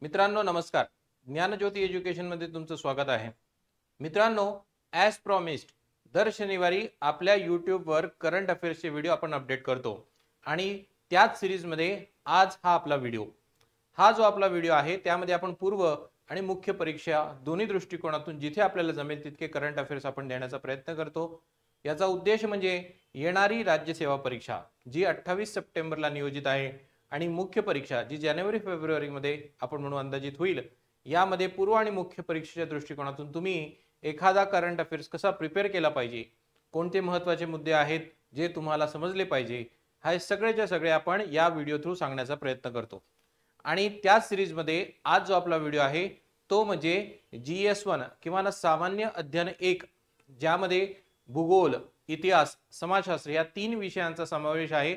मित्रांनो नमस्कार. ज्ञानज्योती एज्युकेशन मध्ये तुमचं स्वागत आहे. मित्रांनो, ॲज प्रॉमिस्ड दर शनिवारी आपल्या YouTube वर करंट अफेअर्सचे व्हिडिओ आपण अपडेट करतो आणि त्याच सिरीज मध्ये आज हा आपला व्हिडिओ. हा जो आपला व्हिडिओ आहे त्यामध्ये आपण पूर्व आणि मुख्य परीक्षा दोन्ही दृष्टिकोनातून जिथे आपल्याला जमेल तितके करंट अफेअर्स आपण देण्याचा प्रयत्न करतो. याचा उद्देश म्हणजे येणारी राज्यसेवा परीक्षा जी 28 सप्टेंबरला नियोजित आहे आणि मुख्य परीक्षा जी जानेवारी फेब्रुवारी मध्ये आपण म्हणून अंदाजित होईल, यामध्ये पूर्व आणि मुख्य परीक्षेच्या दृष्टिकोनातून तुम्ही एखादा करंट अफेअर्स कसा प्रिपेअर केला पाहिजे, कोणते महत्त्वाचे मुद्दे आहेत जे तुम्हाला समजले पाहिजे, हे सगळेच्या सगळे आपण या व्हिडिओ थ्रू सांगण्याचा प्रयत्न करतो. आणि त्या सिरीज मध्ये आज जो आपला व्हिडिओ आहे तो म्हणजे GS1 किंवा सामान्य अध्ययन 1, ज्यामध्ये भूगोल, इतिहास, समाजशास्त्र या 3 विषयांचा समावेश आहे.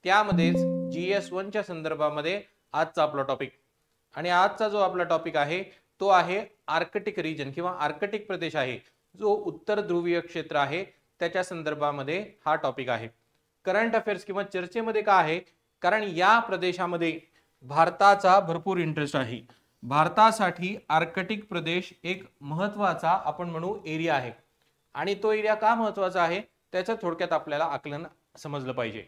त्यामध्येच GS1 च्या संदर्भामध्ये आजचा आपला टॉपिक. आणि आजचा जो आपला टॉपिक आहे तो आहे आर्कटिक रिजन किंवा आर्कटिक प्रदेश आहे, जो उत्तर ध्रुवीय क्षेत्र आहे त्याच्या संदर्भामध्ये हा टॉपिक आहे. करंट अफेअर्स किंवा चर्चेमध्ये का आहे? कारण या प्रदेशामध्ये भारताचा भरपूर इंटरेस्ट आहे. भारतासाठी आर्कटिक प्रदेश एक महत्त्वाचा आपण म्हणू एरिया आहे. आणि तो एरिया का महत्त्वाचा आहे त्याचं थोडक्यात आपल्याला आकलन समजलं पाहिजे.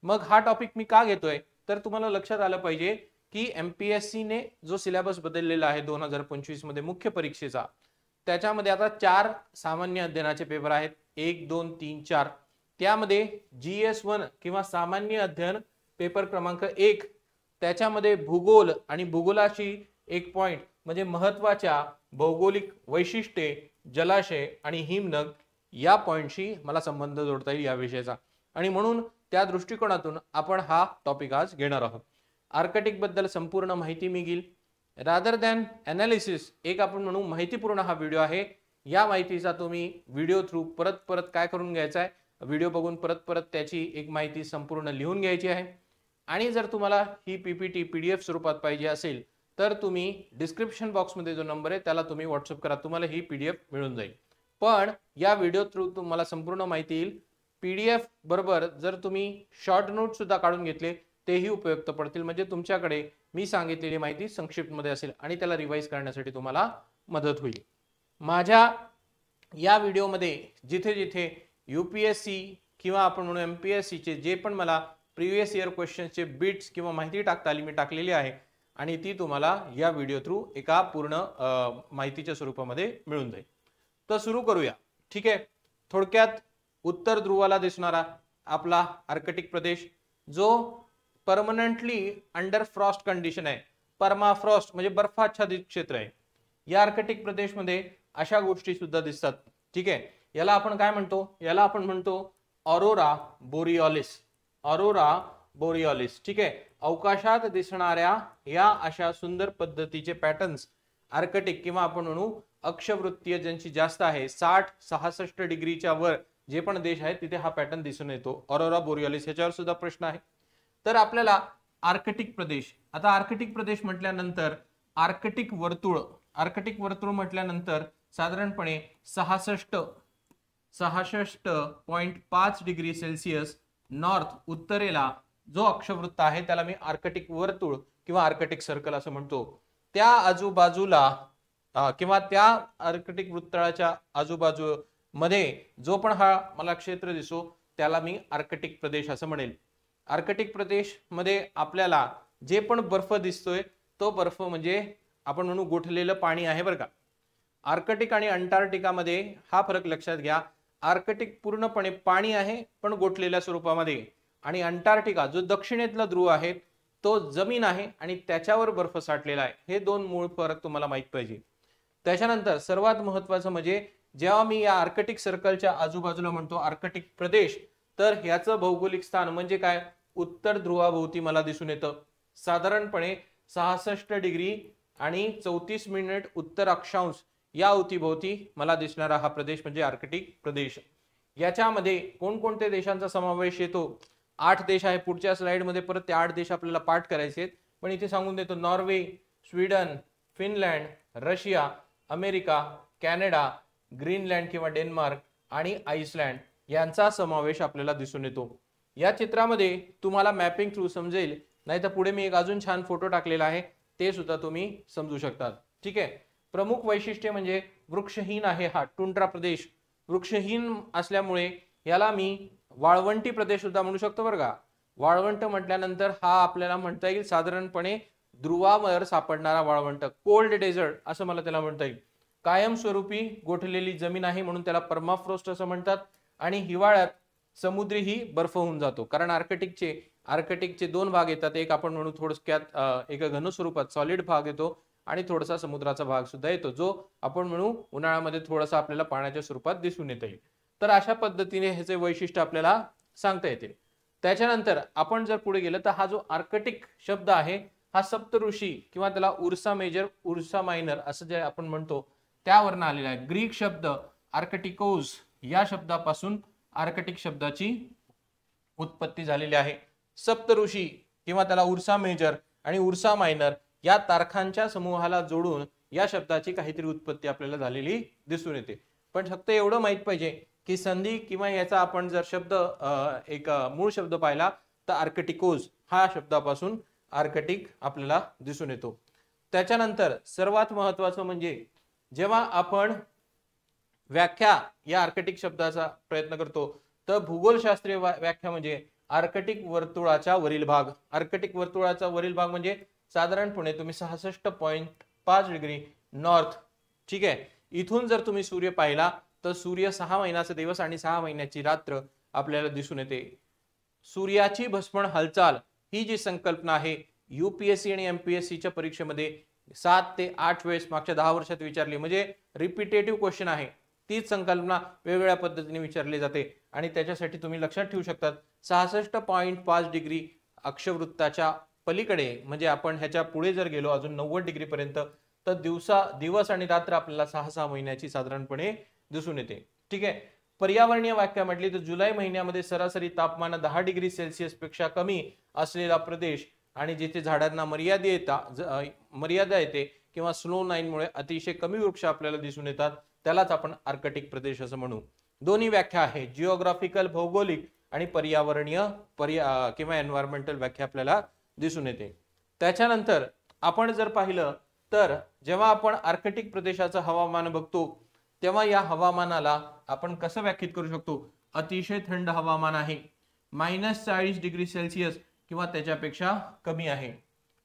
मग हा टॉपिक मी का घेतोय तर तुम्हाला लक्षात आलं पाहिजे की MPSC ने जो सिलेबस बदललेला आहे 2025 मध्ये मुख्य परीक्षेचा, त्याच्यामध्ये आता 4 सामान्य अध्ययनाचे पेपर आहेत, 1, 2, 3, 4. त्यामध्ये GS1 किंवा सामान्य अध्ययन पेपर क्रमांक 1, त्याच्यामध्ये भूगोल आणि भूगोलाशी एक पॉइंट म्हणजे महत्त्वाच्या भौगोलिक वैशिष्ट्ये, जलाशय आणि हिमनग या पॉइंटशी मला संबंध जोडता येईल या विषयाचा. आणि म्हणून त्या दृष्टिकोनातून आपण हा टॉपिक आज घेणार आहोत. आर्कटिक बद्दल संपूर्ण माहिती मिळेल. रादर दॅन एनालिसिस एक आपण म्हणू माहितीपूर्ण हा व्हिडिओ आहे. या माहितीचा तुम्ही व्हिडिओ थ्रू परत काय करून घ्यायचा आहे, व्हिडिओ बघून परत त्याची एक माहिती संपूर्ण लिहून घ्यायची आहे. आणि जर तुम्हाला ही PPT PDF स्वरूपात पाहिजे असेल तर तुम्ही डिस्क्रिप्शन बॉक्समध्ये जो नंबर आहे त्याला तुम्ही व्हॉट्सअप करा, तुम्हाला ही PDF मिळून जाईल. पण या व्हिडिओ थ्रू तुम्हाला संपूर्ण माहिती येईल. PDF बरोबर जर तुम्ही शॉर्ट नोट सुद्धा काढून घेतले तेही उपयुक्त पडतील, म्हणजे तुमच्याकडे मी सांगितलेली माहिती संक्षिप्त मध्ये असेल आणि त्याला रिवाइज करण्यासाठी तुम्हाला मदत होईल. माझ्या या व्हिडिओमध्ये जिथे जिथे UPSC किंवा आपण म्हणू MPSC चे जे पण मला प्रिव्हियस इयर क्वेश्चन्सचे बिट्स किंवा माहिती टाकता आली मी टाकलेली आहे आणि ती तुम्हाला या व्हिडिओ थ्रू एका पूर्ण माहितीच्या स्वरूपामध्ये मिळून जाईल. तर सुरू करूया. ठीक आहे. थोडक्यात उत्तर ध्रुवाला दिसणारा आपला आर्कटिक प्रदेश जो परमनंटली अंडर फ्रॉस्ट कंडिशन आहे, परमाफ्रॉस्ट म्हणजे बर्फाच्छादित क्षेत्र आहे. या आर्कटिक प्रदेश मध्ये अशा गोष्टी सुद्धा दिसतात. ठीक आहे. याला आपण काय म्हणतो? याला आपण म्हणतो ऑरोरा बोरिओलिस. ऑरोरा बोरिओलिस. ठीक आहे. अवकाशात दिसणाऱ्या या अशा सुंदर पद्धतीचे पॅटर्न्स आर्कटिक किंवा आपण म्हणू अक्षवृत्तीय ज्यांची जास्त आहे 60-66 डिग्रीच्या वर जे पण देश आहेत तिथे हा पॅटर्न दिसून येतो, ऑरोरा बोरिओलिस. याच्यावर सुद्धा प्रश्न आहे. तर आपल्याला आर्कटिक प्रदेश, आता आर्कटिक प्रदेश म्हटल्यानंतर आर्कटिक वर्तुळ म्हटल्यानंतर साधारणपणे 66.5 डिग्री सेल्सिअस नॉर्थ उत्तरेला जो अक्षवृत्त आहे त्याला मी आर्कटिक वर्तुळ किंवा आर्कटिक सर्कल असं म्हणतो. त्या आजूबाजूला किंवा त्या आर्कटिक वृत्तळाच्या आजूबाजू मध्ये जो पण हा मला क्षेत्र दिसो त्याला मी आर्कटिक प्रदेश असं म्हणेल. आर्कटिक प्रदेश मध्ये आपल्याला जे पण बर्फ दिसतोय तो बर्फ म्हणजे आपण म्हणू गोठलेलं पाणी आहे बरं का. आर्कटिक आणि अंटार्क्टिका मध्ये हा फरक लक्षात घ्या. आर्कटिक पूर्णपणे पाणी आहे पण गोठलेल्या स्वरूपामध्ये, आणि अंटार्क्टिका जो दक्षिणेतला ध्रुव आहे तो जमीन आहे आणि त्याच्यावर बर्फ साठलेला आहे. हे दोन मूळ फरक तुम्हाला माहित पाहिजे. त्याच्यानंतर सर्वात महत्वाचं म्हणजे जेव्हा मी या आर्कटिक सर्कलच्या आजूबाजूला म्हणतो आर्कटिक प्रदेश, तर ह्याचं भौगोलिक स्थान म्हणजे काय? उत्तर ध्रुवाभोवती मला दिसून येतं. साधारणपणे 66 डिग्री आणि 34 मिनिट उत्तर अक्षांश या अवतीभोवती मला दिसणारा हा प्रदेश म्हणजे आर्कटिक प्रदेश. याच्यामध्ये कोणकोणते देशांचा समावेश येतो? 8 देश आहे. पुढच्या स्लाइड मध्ये परत ते 8 देश आपल्याला पाठ करायचे आहेत, पण इथे सांगून देतो. Norway, Sweden, Finland, Russia, America, Canada, Greenland किंवा डेन्मार्क आणि आइसलँड यांचा समावेश आपल्याला दिसून येतो. या चित्रामध्ये तुम्हाला मॅपिंग थ्रू समजेल, नाही तर पुढे मी एक अजून छान फोटो टाकलेला आहे ते सुद्धा तुम्ही समजू शकतात. ठीक आहे. प्रमुख वैशिष्ट्य म्हणजे वृक्षहीन आहे हा टुंड्रा प्रदेश. वृक्षहीन असल्यामुळे याला मी वाळवंटी प्रदेश सुद्धा म्हणू शकतो बरं का. वाळवंट म्हटल्यानंतर हा आपल्याला म्हणता येईल साधारणपणे ध्रुवावर सापडणारा वाळवंट, कोल्ड डेझर्ट असं मला त्याला म्हणता येईल. कायमस्वरूपी गोठलेली जमीन आहे म्हणून त्याला परमाफ्रोस्ट असं म्हणतात. आणि हिवाळ्यात समुद्रीही बर्फ होऊन जातो, कारण आर्कटिकचे दोन भाग येतात. एक आपण म्हणू थोडक्यात एक घन स्वरूपात सॉलिड भाग येतो आणि थोडासा समुद्राचा भाग सुद्धा येतो, जो आपण म्हणू उन्हाळ्यामध्ये थोडासा आपल्याला पाण्याच्या स्वरूपात दिसून येईल. तर अशा पद्धतीने ह्याचे वैशिष्ट्य आपल्याला सांगता येतील. त्याच्यानंतर आपण जर पुढे गेलं तर हा जो आर्कटिक शब्द आहे हा सप्तऋषी किंवा त्याला उर्सा मेजर उर्सा मायनर असं जे आपण म्हणतो त्यावरून आलेला आहे. ग्रीक शब्द आर्कटिकोस या शब्दापासून आर्कटिक शब्दाची उत्पत्ती झालेली आहे. सप्तऋषी किंवा त्याला उर्सा मेजर आणि उर्सा मायनर या तारखांच्या समूहाला जोडून या शब्दाची काहीतरी उत्पत्ती आपल्याला झालेली दिसून येते. पण फक्त एवढं माहित पाहिजे की संधी किंवा याचा आपण जर शब्द एक मूळ शब्द पाहिला तर आर्कटिकोस हा शब्दापासून आर्कटिक आपल्याला दिसून येतो. त्याच्यानंतर सर्वात महत्वाचं म्हणजे जेव्हा आपण व्याख्या या आर्कटिक शब्दाचा प्रयत्न करतो तर भूगोलशास्त्रीय व्याख्या म्हणजे आर्कटिक वर्तुळाच्या वरील भाग. आर्कटिक वर्तुळाचा वरील भाग म्हणजे साधारणपणे तुम्ही 66.5 डिग्री नॉर्थ. ठीक आहे. इथून जर तुम्ही सूर्य पाहिला तर सूर्य 6 महिन्याचा दिवस आणि 6 महिन्याची रात्र आपल्याला दिसून येते. सूर्याची भस्मण हालचाल ही जी संकल्पना आहे UPSC आणि MPSCच्या परीक्षेमध्ये 7 ते 8 वेळेस मागच्या 10 वर्षात विचारली, म्हणजे रिपिटेटिव्ह क्वेश्चन आहे. तीच संकल्पना वेगवेगळ्या पद्धतीने विचारली जाते आणि त्याच्यासाठी तुम्ही लक्षात ठेवू शकतात 66.5 डिग्री अक्षवृत्ताच्या पलीकडे, म्हणजे आपण ह्याच्या पुढे जर गेलो अजून 90 डिग्री पर्यंत तर दिवस आणि रात्र आपल्याला 6 महिन्याची साधारणपणे दिसून येते. ठीक आहे. पर्यावरणीय व्याख्या म्हटली तर जुलै महिन्यामध्ये सरासरी तापमान 10 डिग्री सेल्सिअस पेक्षा कमी असलेला प्रदेश आणि जिथे झाडांना मर्यादा येते किंवा स्नो लाईनमुळे अतिशय कमी वृक्ष आपल्याला दिसून येतात त्यालाच आपण आर्कटिक प्रदेश असं म्हणू. दोन्ही व्याख्या आहे, जिओग्राफिकल भौगोलिक आणि पर्यावरणीय किंवा एन्व्हायरमेंटल व्याख्या आपल्याला दिसून येते. त्याच्यानंतर आपण जर पाहिलं तर जेव्हा आपण आर्कटिक प्रदेशाचं हवामान बघतो तेव्हा या हवामानाला आपण कसं व्याख्यात करू शकतो. अतिशय थंड हवामान आहे, -40 डिग्री सेल्सिअस किंवा त्याच्यापेक्षा कमी आहे.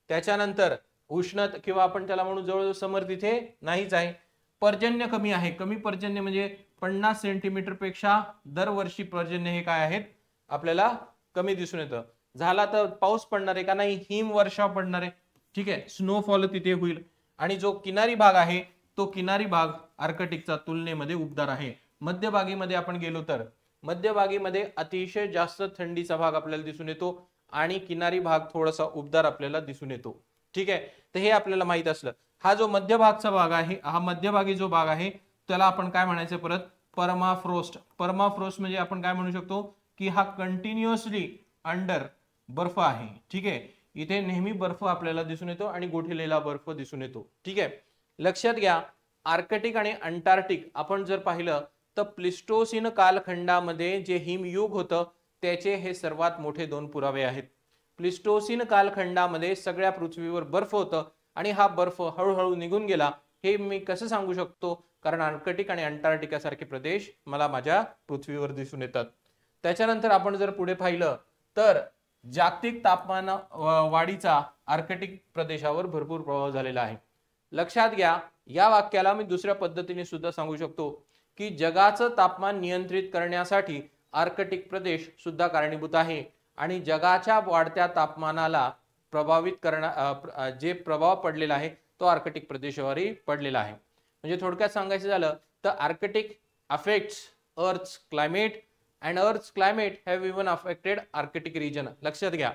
त्याच्यानंतर उष्णत किंवा आपण त्याला म्हणू जवळजवळ समर तिथे नाहीच आहे. पर्जन्य कमी आहे. कमी पर्जन्य म्हणजे 50 सेंटीमीटर पेक्षा दरवर्षी पर्जन्य हे काय आहेत आपल्याला कमी दिसून येतं. झाला तर पाऊस पडणार आहे का नाही, हिमवर्षाव पडणार आहे. ठीक आहे. स्नोफॉल तिथे होईल. आणि जो किनारी भाग आहे तो किनारी भाग आर्कटिकचा तुलनेमध्ये उबदार आहे. मध्यभागीमध्ये आपण गेलो तर मध्यभागीमध्ये अतिशय जास्त थंडीचा भाग आपल्याला दिसून येतो आणि किनारी भाग थोडासा उबदार आपल्याला दिसून येतो. ठीक आहे. तर हे आपल्याला माहित असलं. हा जो मध्यभागचा भाग आहे, हा मध्यभागी जो भाग आहे त्याला आपण काय म्हणायचं परत, परमाफ्रोस्ट. परमाफ्रोस्ट म्हणजे आपण काय म्हणू शकतो की हा कंटिन्युअसली अंडर बर्फ आहे. ठीक आहे. इथे नेहमी बर्फ आपल्याला दिसून येतो आणि गोठलेला बर्फ दिसून येतो. ठीक आहे. लक्षात घ्या, आर्कटिक आणि अंटार्क्टिक आपण जर पाहिलं तर प्लिस्टोसिन कालखंडामध्ये जे हिमयुग होतं त्याचे हे सर्वात मोठे दोन पुरावे आहेत. प्लिस्टोसिन कालखंडामध्ये सगळ्या पृथ्वीवर बर्फ होतं आणि हा बर्फ हळूहळू निघून गेला. हे मी कसं सांगू शकतो, कारण आर्कटिक आणि अंटार्क्टिका सारखे प्रदेश मला माझ्या पृथ्वीवर दिसून येतात. त्याच्यानंतर आपण जर पुढे पाहिलं तर जागतिक तापमान वाढीचा आर्कटिक प्रदेशावर भरपूर प्रभाव झालेला आहे. लक्षात घ्या, या वाक्याला मी दुसऱ्या पद्धतीने सुद्धा सांगू शकतो की जगाचं तापमान नियंत्रित करण्यासाठी आर्कटिक प्रदेश सुद्धा कारणीभूत आहे आणि जगाच्या वाढत्या तापमानाला प्रभावित जे प्रभाव पडलेला आहे तो आर्कटिक प्रदेशावरही पडलेला आहे. म्हणजे थोडक्यात सांगायचं झालं तर Arctic affects earth's climate and earth's climate have even affected Arctic region. लक्षात घ्या,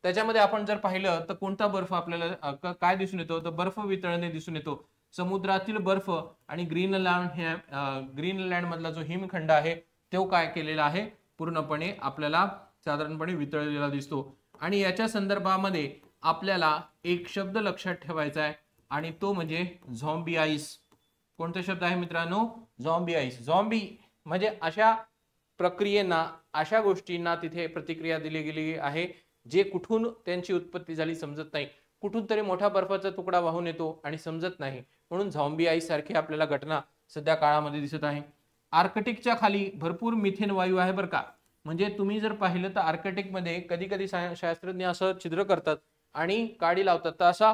त्याच्यामध्ये आपण जर पाहिलं तर कोणता बर्फ आपल्याला काय दिसून येतो, तर बर्फ वितळणे दिसून येतो. समुद्रातील बर्फ आणि ग्रीनलँड मधला जो हिमखंड आहे तो काय केलेला आहे, पूर्णपणे आपल्याला साधारणपणे वितळलेला दिसतो. आणि याच्या संदर्भामध्ये आपल्याला एक शब्द लक्षात ठेवायचा आहे आणि तो म्हणजे झॉम्बी आईस. कोणता शब्द आहे मित्रांनो, झॉम्बी आईस. झॉम्बी म्हणजे अशा प्रक्रियेना, अशा गोष्टींना तिथे प्रतिक्रिया दिली गेली आहे जे कुठून त्यांची उत्पत्ती झाली समजत नाही, कुठून तरी मोठा बर्फाचा तुकडा वाहून येतो आणि समजत नाही, म्हणून झॉम्बी आईस सारखी आपल्याला घटना सध्या काळामध्ये दिसत आहे. आर्कटिकच्या खाली भरपूर मिथेन वायू आहे बरं का. म्हणजे तुम्ही जर पाहिलं तर आर्कटिक मध्ये कधी कधी शास्त्रज्ञ असं छिद्र करतात आणि काडी लावतात, तर असा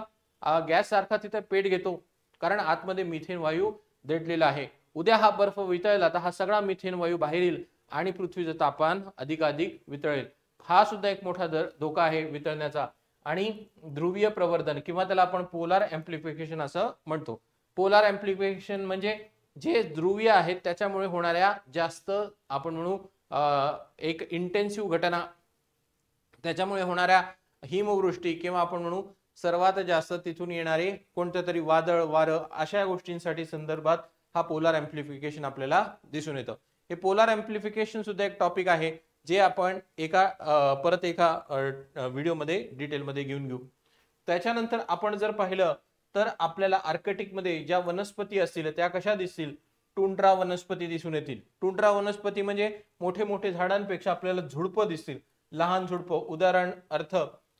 गॅस सारखा तिथे पेट घेतो, कारण आतमध्ये मिथेन वायू दडलेला आहे. उद्या हा बर्फ वितळला तर हा सगळा मिथेन वायू बाहेर येईल आणि पृथ्वीचं तापमान अधिकाधिक वितळेल. हा सुद्धा एक मोठा धोका आहे वितळण्याचा. आणि ध्रुवीय प्रवर्धन किंवा त्याला आपण पोलार एम्प्लिफिकेशन असं म्हणतो. पोलार एम्प्लिफिकेशन म्हणजे जे ध्रुवीय आहेत त्याच्यामुळे होणाऱ्या जास्त आपण म्हणू एक इंटेन्सिव्ह घटना, त्याच्यामुळे होणाऱ्या हिमवृष्टी किंवा आपण म्हणू सर्वात जास्त तिथून येणारे कोणतं तरी वादळ वारं अशा गोष्टींसाठी संदर्भात हा पोलार एम्प्लिफिकेशन आपल्याला दिसून येतं. हे पोलार एम्प्लिफिकेशन सुद्धा एक टॉपिक आहे जे आपण परत एका व्हिडिओमध्ये डिटेलमध्ये घेऊन घेऊ. त्याच्यानंतर आपण जर पाहिलं तर आपल्याला आर्कटिक मध्ये ज्या वनस्पती असतील त्या कशा दिसतील, टुंड्रा वनस्पती दिसून येतील. टुंड्रा वनस्पती म्हणजे मोठे मोठे झाडांपेक्षा आपल्याला झुडपं दिसतील, लहान झुडपं, उदाहरण अर्थ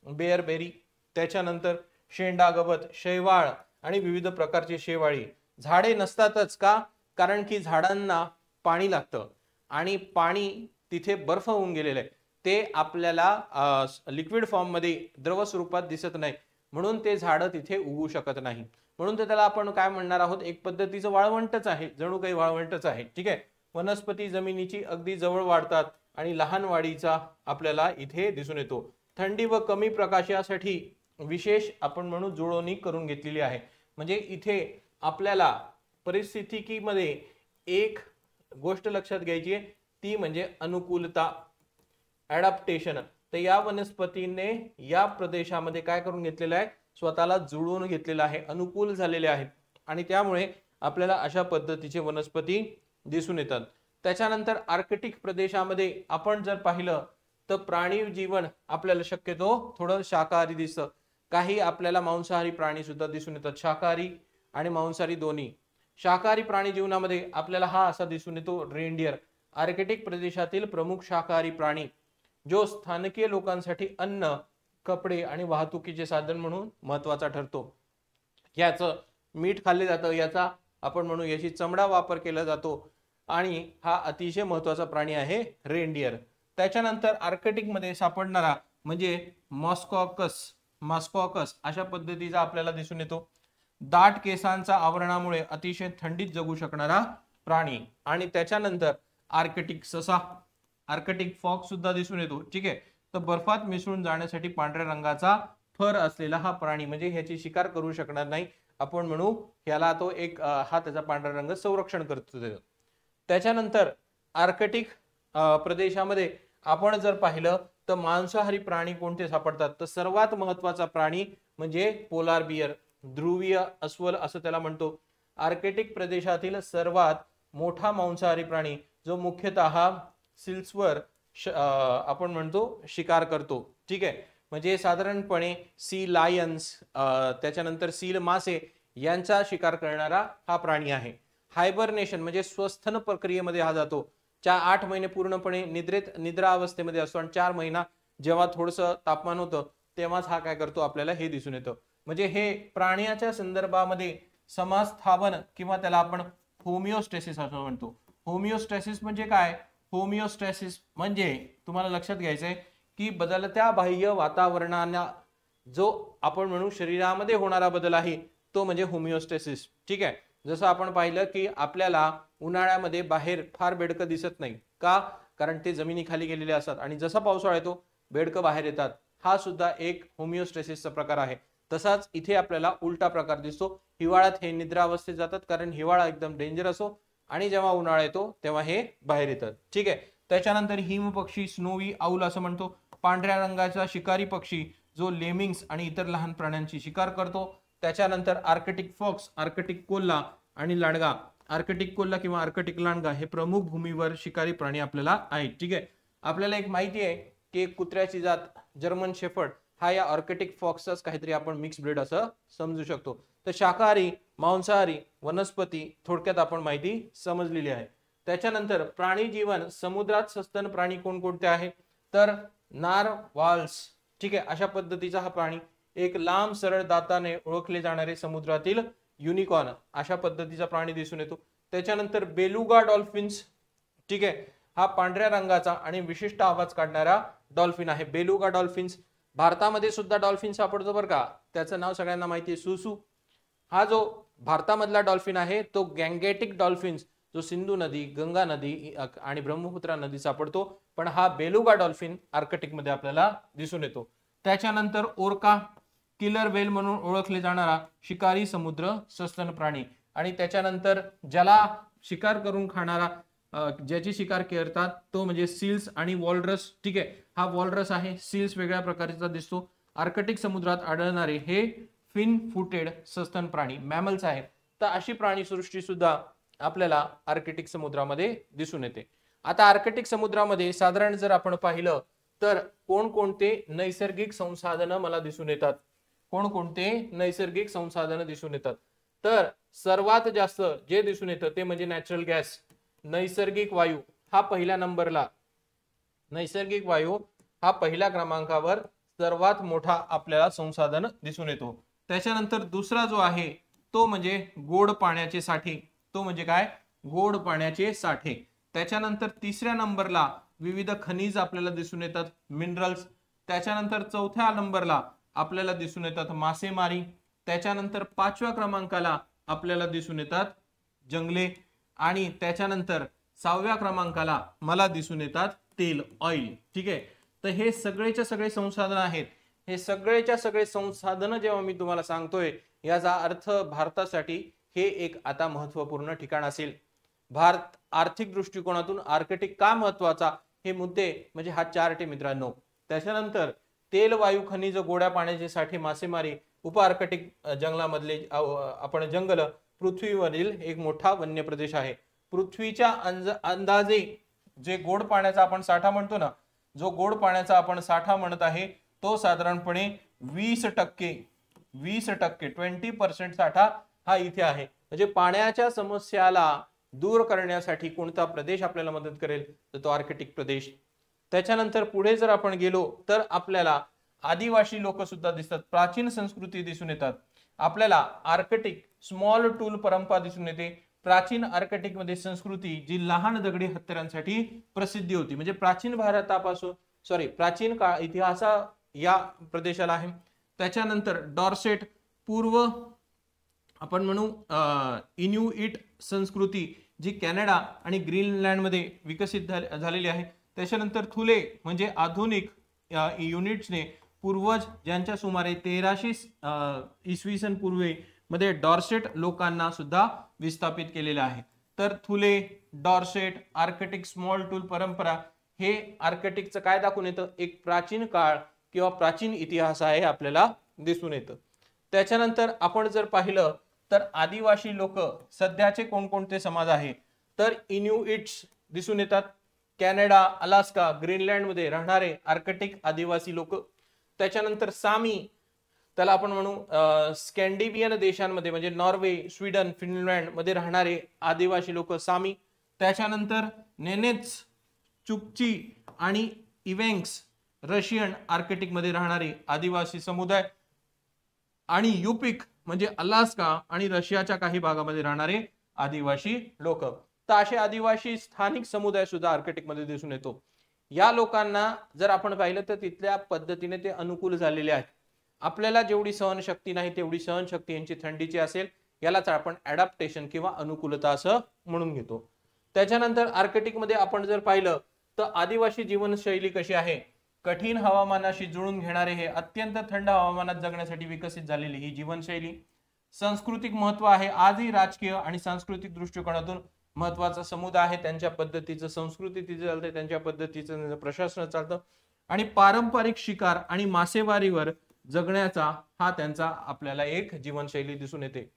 बेअरबेरी. त्याच्यानंतर शेंडा गवत, शैवाळ आणि विविध प्रकारची शेवाळी. झाडे नसतातच का, कारण की झाडांना पाणी लागतं आणि पाणी तिथे बर्फ होऊन गेलेलं आहे, ते आपल्याला लिक्विड फॉर्म मध्ये द्रव स्वरूपात दिसत नाही, म्हणून ते झाडं तिथे उगू शकत नाही. म्हणून त्याला आपण काय म्हणणार आहोत, एक पद्धतीचं वाळवंटच आहे, जणू काही वाळवंटच आहे. ठीक आहे. वनस्पती जमिनीची अगदी जवळ वाढतात आणि लहान वाढीचा आपल्याला इथे दिसून येतो. थंडी व कमी प्रकाशासाठी विशेष आपण म्हणू जुळवणी करून घेतलेली आहे. म्हणजे इथे आपल्याला परिस्थितीमध्ये एक गोष्ट लक्षात घ्यायची आहे, ती म्हणजे अनुकूलता, ॲडॅप्टेशन. तर या वनस्पतीने या प्रदेशामध्ये काय करून घेतलेलं आहे, स्वतःला जुळवून घेतलेलं आहे, अनुकूल झालेले आहेत आणि त्यामुळे आपल्याला अशा पद्धतीचे वनस्पती दिसून येतात. त्याच्यानंतर आर्कटिक प्रदेशामध्ये आपण जर पाहिलं तर प्राणी जीवन आपल्याला शक्यतो थोडं शाकाहारी दिसतं. काही आपल्याला मांसाहारी प्राणी सुद्धा दिसून येतात, शाकाहारी आणि मांसाहारी दोन्ही. शाकाहारी प्राणी जीवनामध्ये आपल्याला हा असा दिसून येतो रेनडियर, आर्कटिक प्रदेशातील प्रमुख शाकाहारी प्राणी, जो स्थानिकीय लोकांसाठी अन्न, कपडे आणि वाहतुकीचे साधन म्हणून महत्वाचा ठरतो. याचं मीठ खाल्ले जातं, याचा आपण म्हणू याची चमडा वापर केला जातो आणि हा अतिशय महत्वाचा प्राणी आहे रेनडियर. त्याच्यानंतर आर्कटिक मध्ये सापडणारा म्हणजे मॉस्कॉकस अशा पद्धतीचा आपल्याला दिसून येतो. दाट केसांचा आवरणामुळे अतिशय थंडीत जगू शकणारा प्राणी. आणि त्याच्यानंतर आर्कटिक ससा, आर्कटिक फॉक्स सुद्धा दिसून येतो. ठीक आहे. तर बर्फात मिसळून जाण्यासाठी पांढऱ्या रंगाचा फर असलेला हा प्राणी, म्हणजे ह्याची शिकार करू शकणार नाही, आपण म्हणू ह्याला तो एक हा त्याचा पांढरा रंग संरक्षण करतो. त्याच्यानंतर आर्कटिक प्रदेशामध्ये आपण जर पाहिलं तर मांसाहारी प्राणी कोणते सापडतात, तर सर्वात महत्वाचा प्राणी म्हणजे पोलार बियर, ध्रुवीय अस्वल असं त्याला म्हणतो. आर्कटिक प्रदेशातील सर्वात मोठा मांसाहारी प्राणी जो मुख्यतः सील्सवर आपण म्हणतो शिकार करतो. ठीक आहे. म्हणजे साधारणपणे सी लायन्स, त्याच्यानंतर सील मासे यांचा शिकार करणारा हा प्राणी आहे. हायबरनेशन म्हणजे स्वस्थन प्रक्रियेमध्ये हा जातो. 8 महिने पूर्णपणे निद्रा अवस्थेमध्ये असतो आणि 4 महिना जेव्हा थोडंसं तापमान होतं तेव्हाच हा काय करतो आपल्याला हे दिसून येतं. म्हणजे हे प्राण्याच्या संदर्भामध्ये समास्थापन किंवा त्याला आपण होमिओस्टॅसिस असं म्हणतो. होमिओस्टॅसिस म्हणजे काय, होमिओस्टॅसिस म्हणजे तुम्हाला लक्षात घ्यायचंय की बदलत्या बाह्य वातावरणाला जो आपण म्हणू शरीरामध्ये होणारा बदल आहे तो म्हणजे होमिओस्टॅसिस. ठीक आहे. जसं आपण पाहिलं की आपल्याला उन्हाळ्यामध्ये बाहेर फार बेडकं दिसत नाही का, कारण ते जमिनीखाली गेलेले असतात आणि जसा पावसाळा येतो बेडकं बाहेर येतात. हा सुद्धा एक होमिओस्टॅसिसचा प्रकार आहे. तसाच इथे आपल्याला उलटा प्रकार दिसतो. हिवाळ्यात हे निद्रा अवस्थेत जातात कारण हिवाळा एकदम डेंजर असो आणि जेव्हा उन्हाळा येतो तेव्हा हे बाहेर येतात. ठीक आहे. त्याच्यानंतर हिम पक्षी, स्नोवी आऊल असं म्हणतो, पांढऱ्या रंगाचा शिकारी पक्षी जो लेमिंग्स आणि इतर लहान प्राण्यांची शिकार करतो. त्याच्यानंतर आर्कटिक फॉक्स, आर्कटिक कोल्हा आणि लांडगा. आर्कटिक कोल्हा किंवा आर्कटिक लांडगा हे प्रमुख भूमीवर शिकारी प्राणी आपल्याला आहेत. ठीक आहे. आपल्याला एक माहिती आहे की एक कुत्र्याची जात जर्मन शेफर्ड हा या आर्कटिक फॉक्सचाच काहीतरी आपण मिक्स ब्रीड असं समजू शकतो. तर शाकाहारी, मांसाहारी, वनस्पती थोडक्यात आपण माहिती समजलेली आहे. त्याच्यानंतर प्राणी जीवन समुद्रात सस्तन प्राणी कोणकोणते आहेत, तर नारवाल्स. ठीक आहे. अशा पद्धतीचा हा प्राणी. एक लांब सरळ दाताने ओळखले जाणारे समुद्रातील युनिकॉर्न अशा पद्धतीचा प्राणी दिसून येतो। त्याच्यानंतर बेलुगा डॉल्फिन्स, ठीक आहे, हा पांढऱ्या रंगाचा आणि विशिष्ट आवाज काढणारा डॉल्फिन आहे। बेलुगा डॉल्फिन्स भारतामध्ये सुद्धा डॉल्फिन सापडतो बरं का, त्याचं नाव सगळ्यांना माहिती आहे, सुसू। हा जो भारतामधला डॉल्फिन आहे तो गँगेटिक डॉल्फिन्स, जो सिंधू नदी, गंगा नदी आणि ब्रह्मपुत्रा नदी सापडतो, पण हा बेलुगा डॉल्फिन आर्कटिक मध्ये आपल्याला दिसून येतो। त्याच्यानंतर ओरका, किलर वेल म्हणून ओळखले जाणारा शिकारी समुद्र सस्तन प्राणी, आणि त्याच्यानंतर ज्याला शिकार करून खाणारा ज्याची शिकार करतात तो म्हणजे सील्स आणि वॉलरस, ठीक आहे, हा वॉलरस आहे। सील्स वेगळ्या प्रकारचा दिसतो। आर्कटिक समुद्रात आढळणारे हे फिन फुटेड सस्तन प्राणी मॅमल्स आहेत। तर अशी प्राणीसृष्टी सुद्धा आपल्याला आर्कटिक समुद्रामध्ये दिसून येते। आता आर्कटिक समुद्रामध्ये साधारण जर आपण पाहिलं तर कोणकोणते नैसर्गिक संसाधनं मला दिसून येतात, कोणकोणते नैसर्गिक संसाधनं दिसून येतात, तर सर्वात जास्त जे दिसून येतं ते म्हणजे नॅचरल गॅस, नैसर्गिक वायू हा पहिल्या नंबरला, नैसर्गिक वायू हा पहिल्या क्रमांकावर सर्वात मोठा आपल्याला संसाधन दिसून येतो। त्याच्यानंतर दुसरा जो आहे तो म्हणजे गोड पाण्याचे साठे, तो म्हणजे काय, गोड पाण्याचे साठे। त्याच्यानंतर तिसऱ्या नंबरला विविध खनिज आपल्याला दिसून येतात, मिनरल्स। त्याच्यानंतर चौथ्या नंबरला आपल्याला दिसून येतात मासेमारी। त्याच्यानंतर पाचव्या क्रमांकाला आपल्याला दिसून येतात जंगले, आणि त्याच्यानंतर सहाव्या क्रमांकाला मला दिसून येतात तेल, ऑइल, ठीक आहे। तर हे सगळेच्या सगळे संसाधन आहेत। हे सगळेच्या सगळे संसाधन जेव्हा मी तुम्हाला सांगतोय याचा अर्थ भारतासाठी हे एक आता महत्त्वपूर्ण ठिकाण असेल। भारत आर्थिक दृष्टिकोनातून आर्कटिक का महत्वाचा, हे मुद्दे म्हणजे हा चार्ट आहे मित्रांनो। त्याच्यानंतर तेल, वायू, खनिज, गोड्या पाण्याचे साठे, मासेमारी, उप आर्कटिक जंगलामधले आपण जंगल पृथ्वीवरील एक मोठा वन्य प्रदेश आहे। पृथ्वीच्या अंदाजे जे गोड पाण्याचा आपण साठा म्हणतो ना, जो गोड पाण्याचा आपण साठा म्हणत आहे तो साधारणपणे 20% 20% साठा हा इथे आहे। म्हणजे पाण्याच्या समस्याला दूर करण्यासाठी कोणता प्रदेश आपल्याला मदत करेल, तर तो आर्कटिक प्रदेश। त्याच्यानंतर पुढे जर आपण गेलो तर आपल्याला आदिवासी लोक सुद्धा दिसतात, प्राचीन संस्कृती दिसून येतात। आपल्याला आर्कटिक स्मॉल टूल परंपरा दिसून येते। प्राचीन आर्कटिक मध्ये संस्कृती जी लहान दगडी हत्यारांसाठी प्रसिद्धी होती, म्हणजे प्राचीन भारतापासून प्राचीन काळ इतिहासा या प्रदेशाला आहे। त्याच्यानंतर डॉर्सेट, पूर्व आपण म्हणू इन्युइट संस्कृती जी कॅनडा आणि ग्रीनलँड मध्ये विकसित झालेली आहे। त्याच्यानंतर थुले म्हणजे आधुनिक युनिट्सने पूर्वज ज्यांच्या सुमारे 1300 इसवी सन पूर्वे मध्ये डॉर्सेट लोकांना सुद्धा विस्थापित केलेले आहे। तर Thule, Dorset, Arctic small tool परंपरा हे आर्कटिकचं काय दाखवून येतं, एक प्राचीन काळ किंवा प्राचीन इतिहास आहे आपल्याला दिसून येतं। त्याच्यानंतर आपण जर पाहिलं तर आदिवासी लोक सध्याचे कोणकोणते समाज आहे, तर इन्युइट्स दिसून येतात, कॅनडा, अलास्का, ग्रीनलँड मध्ये राहणारे आर्कटिक आदिवासी लोक। त्याच्यानंतर सामी, त्याला आपण म्हणू स्कॅन्डिनेव्हियन देशांमध्ये म्हणजे नॉर्वे, स्वीडन, फिनलँड मध्ये राहणारे आदिवासी लोक सामी। त्याच्यानंतर नेनेत्स, चुकची आणि इवेंक्स रशियन आर्कटिक मध्ये राहणारे आदिवासी समुदाय, आणि युपिक म्हणजे अलास्का आणि रशियाच्या काही भागामध्ये राहणारे आदिवासी लोक। तर असे आदिवासी स्थानिक समुदाय सुद्धा आर्कटिक मध्ये दिसून येतो। या लोकांना जर आपण पाहिलं तर तिथल्या पद्धतीने ते अनुकूल झालेले आहेत। आपल्याला जेवढी सहनशक्ती नाही तेवढी सहनशक्ती यांची थंडीची असेल, यालाच आपण ॲडॅप्टेशन किंवा अनुकूलता असं म्हणून घेतो। त्याच्यानंतर आर्कटिक मध्ये आपण जर पाहिलं तर आदिवासी जीवनशैली कशी आहे, कठीण हवामानाशी जुळून घेणारे हे अत्यंत थंड हवामानात जगण्यासाठी विकसित झालेली ही जीवनशैली। सांस्कृतिक महत्व आहे, आजही राजकीय आणि सांस्कृतिक दृष्टिकोनातून महत्वाचा समुदाय आहे। त्यांच्या पद्धतीचं संस्कृती तिथे चालते, त्यांच्या पद्धतीचं प्रशासन चालतं, आणि पारंपरिक शिकार आणि मासेमारीवर जगण्याचा हा त्यांचा आपल्याला एक जीवनशैली दिसून येते।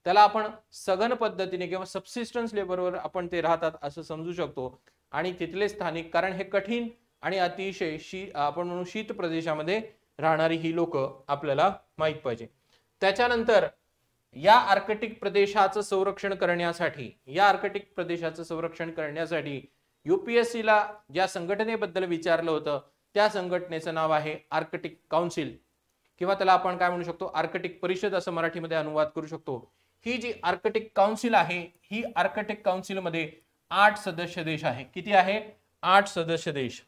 त्याला आपण सघन पद्धतीने किंवा सबसिस्टन्स लेवलवर आपण ते राहतात असं समजू शकतो। आणि तिथले स्थानिक, कारण हे कठीण आणि अतिशय आपण म्हणू शीत प्रदेशामध्ये राहणारी ही लोक आपल्याला माहित पाहिजे। त्याच्यानंतर या आर्कटिक प्रदेशाचं संरक्षण करण्यासाठी UPSC ला ज्या संघटनेबद्दल विचारलं होतं त्या संघटनेचं नाव आहे आर्कटिक काउन्सिल। किंवा त्याला आपण काय म्हणू शकतो, आर्कटिक परिषद असं मराठीमध्ये अनुवाद करू शकतो. ही जी आर्कटिक काउन्सिल आहे, ही आर्कटिक काउन्सिल मध्ये 8 सदस्य देश आहे. किती आहे? 8 सदस्य देश.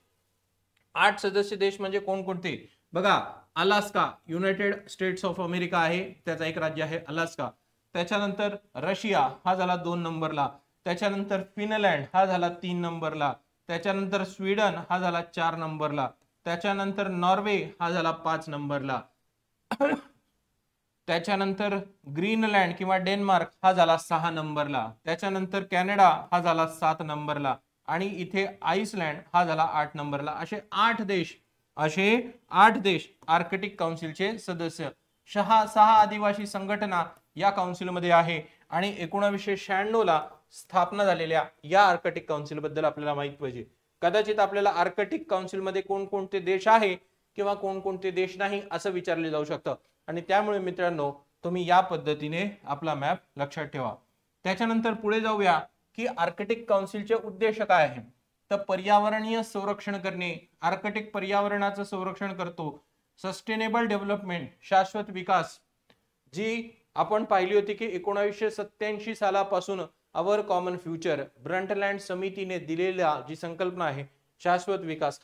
8 सदस्य देश म्हणजे कोणकोणते बघा, Alaska, United states of America आहे, त्याचा एक राज्य आहे अलास्का. त्याच्यानंतर रशिया हा झाला 2 नंबरला. त्याच्यानंतर फिनलँड हा झाला 3 नंबरला. त्याच्यानंतर स्वीडन हा झाला 4 नंबरला. त्याच्यानंतर नॉर्वे हा झाला 5 नंबरला. त्याच्यानंतर ग्रीनलँड किंवा डेन्मार्क हा झाला 6 नंबरला. त्याच्यानंतर कॅनडा हा झाला 7 नंबरला आणि इथे आइसलँड हा झाला 8 नंबरला. असे 8 देश आर्कटिक काउन्सिलचे सदस्य. 6 आदिवासी संघटना या काउन्सिलमध्ये आहे आणि 1996 ला स्थापना झालेल्या या आर्कटिक काउन्सिल बद्दल आपल्याला माहित पाहिजे. कदाचित आपल्याला आर्कटिक काउन्सिल मध्ये कोणकोणते देश आहे किंवा कोणकोणते देश नाही असं विचारले जाऊ शकतं आणि त्यामुळे मित्रांनो तुम्ही या पद्धतीने आपला मॅप लक्षात ठेवा. त्याच्यानंतर पुढे जाऊया की आर्कटिक काउन्सिलचे उद्देश काय आहे. तर पर्यावरणीय संरक्षण करणे, आर्कटिक पर्यावरणाचं संरक्षण करतो. सस्टेनेबल डेव्हलपमेंट, शाश्वत विकास, जी आपण पाहिली होती की 1987 सालापासून अवर कॉमन फ्युचर ब्रंटलँड समितीने दिलेला जी संकल्पना आहे शाश्वत विकास,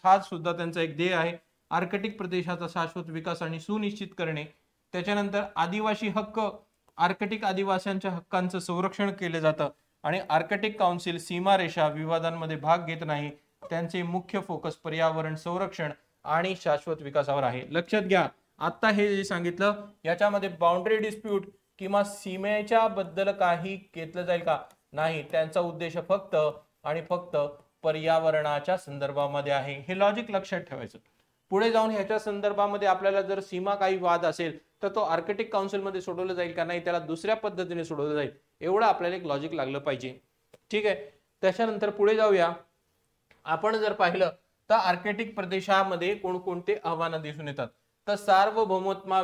हा सुद्धा त्यांचा एक ध्येय आहे. आर्कटिक प्रदेशाचा शाश्वत विकास आणि सुनिश्चित करणे. त्याच्यानंतर आदिवासी हक्क, आर्कटिक आदिवासींच्या हक्कांचं संरक्षण केले जातं आणि आर्कटिक काउन्सिल सीमारेषा विवादांमध्ये भाग घेत नाही. त्यांचे मुख्य फोकस पर्यावरण संरक्षण आणि शाश्वत विकासावर आहे. लक्षात घ्या, आता हे जे सांगितलं याच्यामध्ये बाउंड्री डिस्प्यूट किंवा सीमेच्या बद्दल काही घेतलं जाईल का? नाही. त्यांचा उद्देश फक्त आणि फक्त पर्यावरणाच्या संदर्भामध्ये आहे. हे लॉजिक लक्षात ठेवायचं. पुढे जाऊन ह्याच्या संदर्भामध्ये आपल्याला जर सीमा काही वाद असेल तर तो आर्कटिक काउन्सिल मध्ये सोडवला जाईल का? नाही, त्याला दुसऱ्या पद्धतीने सोडवलं जाईल. एवढं आपल्याला एक लॉजिक लागलं पाहिजे. ठीक आहे. त्याच्यानंतर पुढे जाऊया. आपण जर पाहिलं तर आर्कटिक प्रदेशामध्ये कोणकोणते आव्हानं दिसून येतात. तर सार्वभौमत्व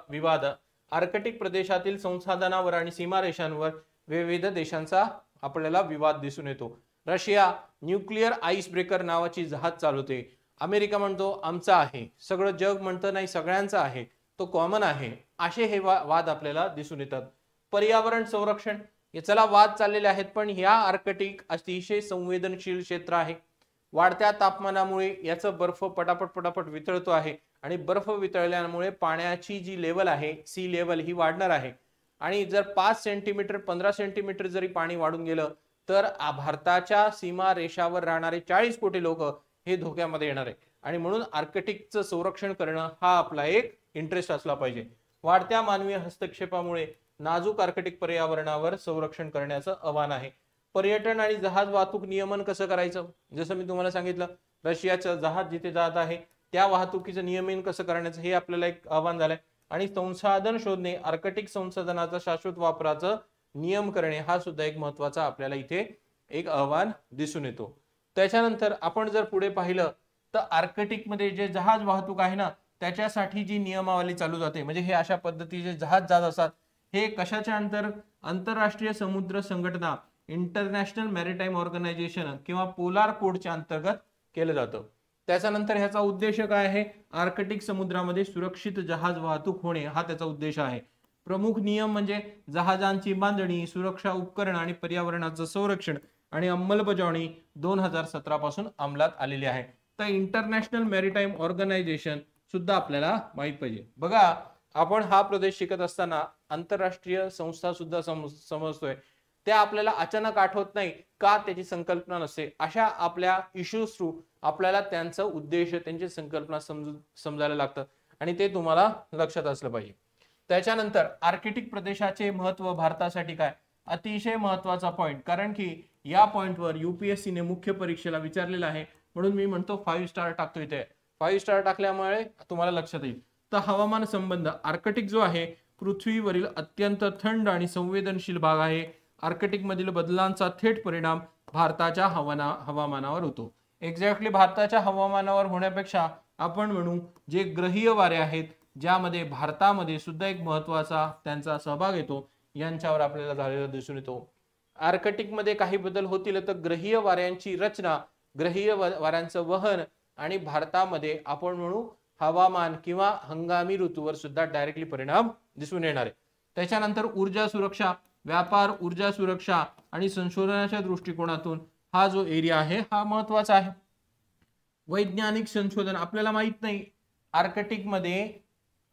विवाद, आर्कटिक प्रदेशातील संसाधनावर आणि सीमारेषांवर विविध देशांचा आपल्याला विवाद दिसून येतो. रशिया न्यूक्लिअर आईस ब्रेकर नावाची जहाज चालवते. अमेरिका म्हणतो आमचा आहे, सगळं जग म्हणतं नाही सगळ्यांचा आहे, तो कॉमन आहे. असे हे वाद आपल्याला दिसून येतात. पर्यावरण संरक्षण, याला वाद चाललेले आहेत पण ह्या आर्कटिक अतिशय संवेदनशील क्षेत्र आहे. वाढत्या तापमानामुळे याचं बर्फ पटापट वितळतो आहे आणि बर्फ वितळल्यामुळे पाण्याची जी लेवल आहे, सी लेवल ही वाढणार आहे आणि जर 5 सेंटीमीटर 15 सेंटीमीटर जरी पाणी वाढून गेलं तर भारताच्या सीमा रेषावर राहणारे 40 कोटी लोक हे धोक्यामध्ये येणार आहे आणि म्हणून आर्कटिकचं संरक्षण करणं हा आपला एक इंटरेस्ट असला पाहिजे. वाढत्या मानवी हस्तक्षेपामुळे नाजूक आर्कटिक पर्यावरणावर संरक्षण करण्याचं आव्हान आहे. पर्यटन आणि जहाज वाहतूक नियमन कसं करायचं, जसं मी तुम्हाला सांगितलं रशियाचं जहाज जिथे जात आहे त्या वाहतुकीचं नियमन कसं करण्याचं हे आपल्याला एक आव्हान झालंय. आणि संसाधन शोधणे, आर्कटिक संसाधनाचा शाश्वत वापराचं नियम करणे हा सुद्धा एक महत्वाचा आपल्याला इथे एक आव्हान दिसून येतो. त्याच्यानंतर आपण जर पुढे पाहिलं तर आर्कटिक मध्ये जे जहाज वाहतूक आहे ना त्याच्यासाठी जी नियमावली चालू जाते, म्हणजे हे अशा पद्धतीचे जहाज जात असतात. हे कशाच्या आंतरराष्ट्रीय समुद्र संघटना इंटरनॅशनल मॅरिटाईम ऑर्गनायझेशन किंवा पोलार कोडच्या अंतर्गत केलं जातं. त्याच्यानंतर ह्याचा उद्देश काय आहे, आर्कटिक समुद्रामध्ये सुरक्षित जहाज वाहतूक होणे हा त्याचा उद्देश आहे. प्रमुख नियम म्हणजे जहाजांची बांधणी, सुरक्षा उपकरण आणि पर्यावरणाचं संरक्षण आणि अंमलबजावणी 2017 पासून अंमलात आलेली आहे. तर इंटरनॅशनल मॅरिटाईम ऑर्गनायझेशन सुद्धा आपल्याला माहित पाहिजे. बघा, आपण हा प्रदेश शिकत असताना आंतरराष्ट्रीय संस्था सुद्धा समजतोय, त्या आपल्याला अचानक आठवत नाही का, त्याची संकल्पना नसते. अशा आपल्या इश्यूज थ्रू आपल्याला त्यांचा उद्देश, त्यांची संकल्पना समजायला लागतं आणि ते तुम्हाला लक्षात असलं पाहिजे. त्याच्यानंतर आर्कटिक प्रदेशाचे महत्व भारतासाठी काय, अतिशय महत्वाचा पॉइंट, कारण की या पॉइंटवर UPSC ने मुख्य परीक्षेला विचारलेला आहे, म्हणून मी म्हणतो 5 स्टार टाकतो इथे. 5 स्टार टाकल्यामुळे तुम्हाला लक्षात येईल. तर हवामान संबंध, आर्कटिक जो आहे पृथ्वीवरील अत्यंत थंड आणि संवेदनशील भाग आहे. आर्कटिक मधील बदलांचा थेट परिणाम भारताच्या हवामानावर होतो. एक्झॅक्टली भारताच्या हवामानावर होण्यापेक्षा आपण म्हणू जे ग्रहीय वारे आहेत, ज्यामध्ये भारतामध्ये सुद्धा एक महत्वाचा त्यांचा सहभाग येतो, यांच्यावर आपल्याला झालेला दिसून येतो. आर्कटिक मध्ये काही बदल होतील तर ग्रहीय वाऱ्यांची रचना, ग्रहीय वाऱ्यांचं वहन आणि भारतामध्ये आपण म्हणू हवामान किंवा हंगामी ऋतूवर सुद्धा डायरेक्टली परिणाम दिसून येणार आहे. त्याच्यानंतर ऊर्जा सुरक्षा, व्यापार, ऊर्जा सुरक्षा आणि संशोधनाच्या दृष्टिकोनातून हा जो एरिया आहे हा महत्वाचा आहे. वैज्ञानिक संशोधन, आपल्याला माहित नाही आर्कटिक मध्ये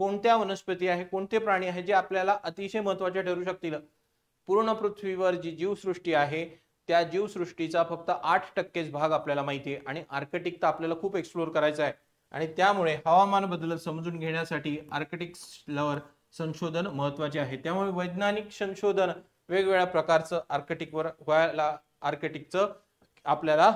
कोणत्या वनस्पती आहे, कोणते प्राणी आहे जे आपल्याला अतिशय महत्वाचे ठरू शकतील. पूर्ण पृथ्वीवर जी जीवसृष्टी आहे त्या जीवसृष्टीचा फक्त 8% भाग आपल्याला माहिती आहे आणि आर्कटिक तर आपल्याला खूप एक्सप्लोर करायचं आहे आणि त्यामुळे हवामान बदल समजून घेण्यासाठी आर्कटिक लवर संशोधन महत्वाचे आहे. त्यामुळे वैज्ञानिक संशोधन वेगवेगळ्या प्रकारचं आर्कटिकवर व्हायला, आर्कटिकचं आपल्याला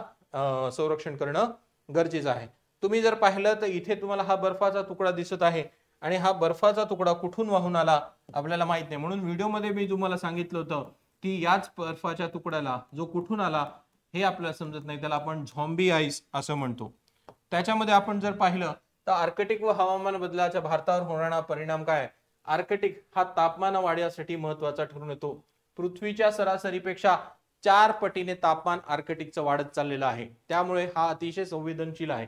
संरक्षण करणं गरजेचं आहे. तुम्ही जर पाहिलं तर इथे तुम्हाला हा बर्फाचा तुकडा दिसत आहे आणि हा बर्फाचा तुकडा कुठून वाहून आला आपल्याला माहित नाही. म्हणून व्हिडिओमध्ये मी तुम्हाला सांगितलं होतं की याच बर्फाच्या तुकड्याला जो कुठून आला हे आपल्याला समजत नाही, त्याला आपण झॉम्बी आईस असं म्हणतो. त्याच्यामध्ये आपण जर पाहिलं तर आर्कटिक व हवामान बदलाच्या भारतावर होणारा परिणाम काय? आर्कटिक हा तापमान वाढीसाठी महत्वाचा ठरून येतो. पृथ्वीच्या सरासरीपेक्षा 4 पटीने तापमान आर्कटिकचं वाढत चाललेलं आहे, त्यामुळे हा अतिशय संवेदनशील आहे.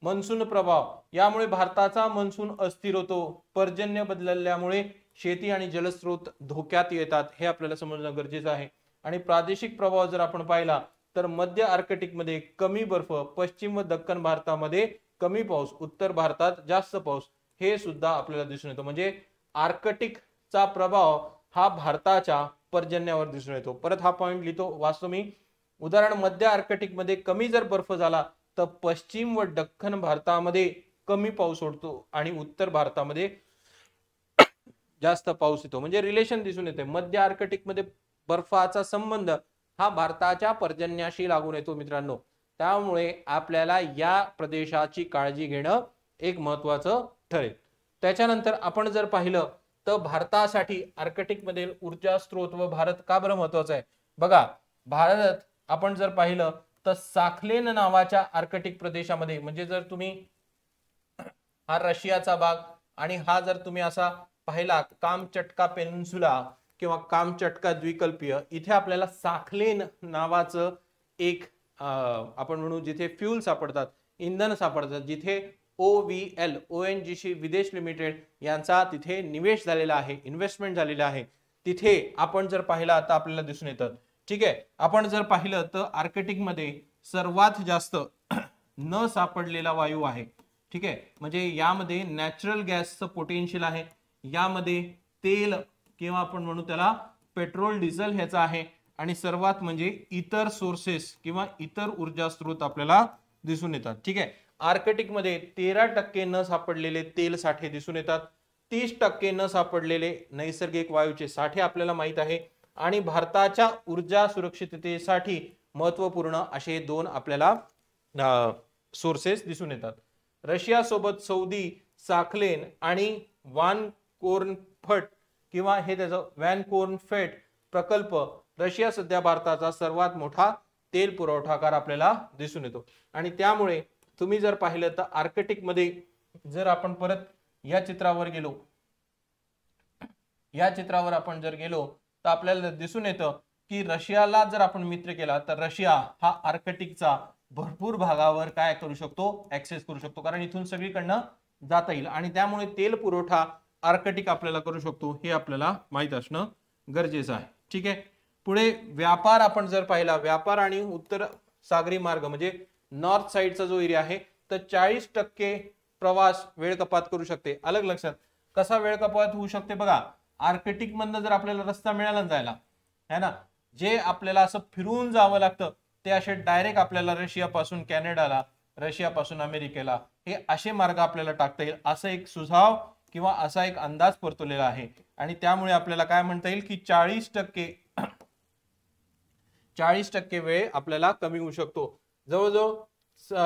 मनसून प्रभाव, यामुळे भारताचा मनसून अस्थिर होतो. पर्जन्य बदलल्यामुळे शेती आणि जलस्रोत धोक्यात येतात, हे आपल्याला समजणं गरजेचं आहे. आणि प्रादेशिक प्रभाव जर आपण पाहिला तर मध्य आर्कटिक मध्ये कमी बर्फ, पश्चिम व दख्खन भारतामध्ये कमी पाऊस, उत्तर भारतात जास्त पाऊस, हे सुद्धा आपल्याला दिसून येतं. म्हणजे आर्कटिकचा प्रभाव हा भारताच्या पर्जन्यावर दिसून येतो. परत हा पॉइंट लिहितो, वाचतो मी. उदाहरण, मध्य आर्कटिक मध्ये कमी जर बर्फ झाला तर पश्चिम व दख्खन भारतामध्ये कमी पाऊस होतो आणि उत्तर भारतामध्ये जास्त पाऊस येतो. म्हणजे रिलेशन दिसून येते. मध्य आर्कटिक मध्ये बर्फाचा संबंध हा भारताच्या पर्जन्याशी लागून येतो मित्रांनो. त्यामुळे आपल्याला या प्रदेशाची काळजी घेणं एक महत्वाचं ठरेल. त्याच्यानंतर आपण जर पाहिलं तर भारतासाठी आर्कटिक मधील ऊर्जा स्त्रोत व भारत का बरं महत्वाचा आहे? बघा, भारत आपण जर पाहिलं तर साखलेन नावाच्या आर्कटिक प्रदेशामध्ये, म्हणजे जर तुम्ही हा रशियाचा भाग आणि हा जर तुम्ही असा पाहिला कामचटका पेनिन्सुला किंवा कामचटका द्वीपकल्पीय, इथे आपल्याला साखलेन नावाचं एक आपण म्हणू जिथे फ्यूल सापडतात, इंधन सापडतात, जिथे OVL ONGC विदेश लिमिटेड यांचा तिथे निवेश झालेला आहे, इन्व्हेस्टमेंट झालेला आहे, तिथे आपण जर पाहिला तर आपल्याला दिसून येतं. ठीक आहे, आपण जर पाहिलं तर आर्कटिक मध्ये सर्वात जास्त न सापडलेला वायू आहे. ठीक आहे, म्हणजे यामध्ये नॅचरल गॅसचं पोटेन्शियल आहे, यामध्ये तेल किंवा आपण म्हणू त्याला पेट्रोल डिझेल ह्याचा आहे आणि सर्वात म्हणजे इतर सोर्सेस किंवा इतर ऊर्जा स्रोत आपल्याला दिसून येतात. ठीक आहे, आर्कटिक मध्ये 13% न सापडलेले तेल साठे दिसून येतात, 30% न सापडलेले नैसर्गिक वायूचे साठे आपल्याला माहित आहे आणि भारताच्या ऊर्जा सुरक्षिततेसाठी महत्वपूर्ण असे 2 आपल्याला सोर्सेस दिसून येतात. रशिया सोबत सौदी साखलेन आणि वान कोर्नफट किंवा हे त्याचं वॅन कोर्नफेट प्रकल्प, रशिया सध्या भारताचा सर्वात मोठा तेल पुरवठाकार आपल्याला दिसून येतो. आणि त्यामुळे तुम्ही जर पाहिलं तर आर्कटिक मध्ये जर आपण परत या चित्रावर गेलो, या चित्रावर आपण जर गेलो तर आपल्याला दिसून येतं की रशियाला जर आपण मित्र केला तर रशिया हा आर्कटिकचा भरपूर भागावर काय करू शकतो, ऍक्सेस करू शकतो, कारण इथून सगळीकडनं जाता येईल आणि त्यामुळे तेल पुरवठा आर्कटिक आपल्याला करू शकतो, हे आपल्याला माहित असणं गरजेचं आहे. ठीक आहे, पुढे व्यापार आपण जर पाहिला, व्यापार आणि उत्तर सागरी मार्ग म्हणजे नॉर्थ साइडचा जो एरिया आहे तर 40% प्रवास वेळ कपात करू शकते. अलग लक्षात कसा वेळ कपात होऊ शकते बघा, आर्कटिक मधनं जर आपल्याला रस्ता मिळाला जायला है ना, जे आपल्याला असं फिरून जावं लागतं ते असे डायरेक्ट आपल्याला रशिया पासून कॅनडाला, रशिया पासून अमेरिकेला, हे असे मार्ग आपल्याला टाकता येईल, असं एक सुझाव किंवा असा एक अंदाज परतवलेला आहे. आणि त्यामुळे आपल्याला काय म्हणता येईल की 40% वेळ आपल्याला कमी होऊ शकतो. जवळजवळ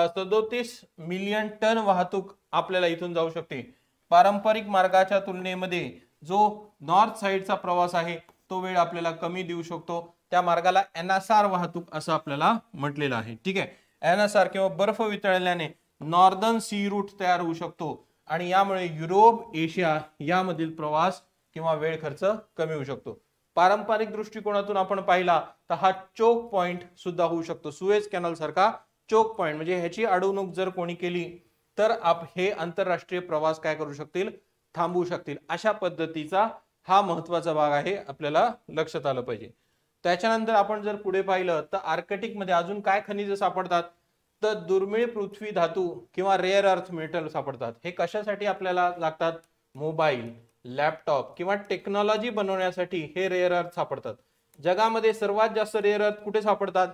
37 मिलियन टन वाहतूक आपल्याला इथून जाऊ शकते. पारंपरिक मार्गाच्या तुलनेमध्ये जो नॉर्थ साइडचा प्रवास आहे तो वेळ आपल्याला कमी देऊ शकतो. त्या मार्गाला NSR वाहतूक असं आपल्याला म्हटलेलं आहे. ठीक आहे, NSR किंवा बर्फ वितळल्याने नॉर्दर्न सी रूट तयार होऊ शकतो आणि यामुळे युरोप, एशिया यामधील प्रवास किंवा वेळ खर्च कमी होऊ शकतो. पारंपरिक दृष्टिकोनातून आपण पाहिला तर हा चोक पॉइंट सुद्धा होऊ शकतो. सुएझ कॅनल सारखा चोक पॉइंट, म्हणजे ह्याची अडवणूक जर कोणी केली तर हे आंतरराष्ट्रीय प्रवास काय करू शकतील, थांबवू शकतील. अशा पद्धतीचा हा महत्वाचा भाग आहे, आपल्याला लक्षात आलं पाहिजे. त्याच्यानंतर आपण जर पुढे पाहिलं तर आर्कटिक मध्ये अजून काय खनिज सापडतात, तर दुर्मिळ पृथ्वी धातू किंवा रेअर अर्थ मेटल सापडतात. हे कशासाठी आपल्याला लागतात, मोबाईल, लॅपटॉप किंवा टेक्नॉलॉजी बनवण्यासाठी हे रेअर अर्थ सापडतात. जगामध्ये सर्वात जास्त रेअर अर्थ कुठे सापडतात,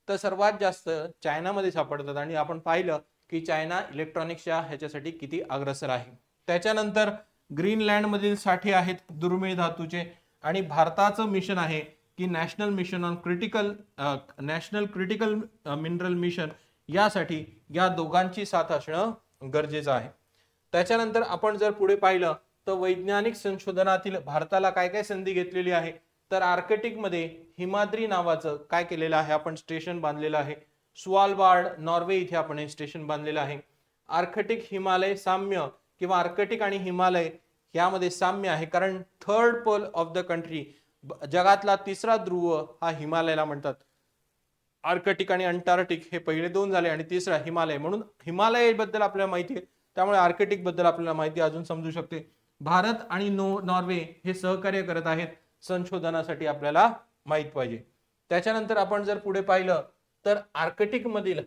तर सर्वात जास्त चायनामध्ये सापडतात. आणि आपण पाहिलं की चायना इलेक्ट्रॉनिक्सच्या ह्याच्यासाठी किती अग्रेसर आहे. त्याच्यानंतर ग्रीनलँड मधील साठे आहेत दुर्मिळ धातूचे. आणि भारताचं मिशन आहे की national mission on critical mineral mission, यासाठी या दोघांची साथ असणं गरजेचं आहे. त्याच्यानंतर आपण जर पुढे पाहिलं तर वैज्ञानिक संशोधनातील भारताला काय काय संधी घेतलेली आहे, तर आर्कटिक मध्ये हिमाद्री नावाचं काय केलेलं आहे, आपण स्टेशन बांधलेलं आहे. स्वालबार्ड नॉर्वे इथे आपण हे स्टेशन बांधलेलं आहे. आर्कटिक हिमालय साम्य किंवा आर्कटिक आणि हिमालय यामध्ये साम्य आहे, कारण third pole of the country, जगातला तिसरा ध्रुव हा हिमालयाला म्हणतात. आर्कटिक आणि अंटार्क्टिक हे पहिले दोन झाले आणि तिसरा हिमालय, म्हणून हिमालय बद्दल आपल्याला माहिती आहे, त्यामुळे आर्कटिक बद्दल आपल्याला माहिती अजून समजू शकते. भारत आणि नॉर्वे हे सहकार्य करत आहेत संशोधनासाठी, आपल्याला माहित पाहिजे. त्याच्यानंतर आपण जर पुढे पाहिलं तर आर्कटिक मधील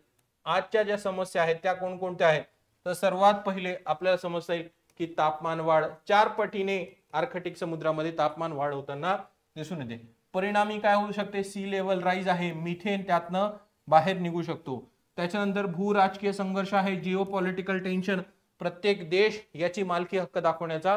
आजच्या ज्या समस्या आहेत त्या कोणकोणत्या आहेत, तर सर्वात पहिले आपल्याला समजता येईल की तापमान वाढ, 4 पटीने आर्कटिक समुद्रामध्ये तापमान वाढ होताना दिसून येते. परिणामी काय होऊ शकते, सी लेवल राईज आहे, मिथेन त्यातनं बाहेर निघू शकतो. त्याच्यानंतर भू राजकीय संघर्ष आहे, जिओ पॉलिटिकल टेन्शन, प्रत्येक देश याची मालकी हक्क दाखवण्याचा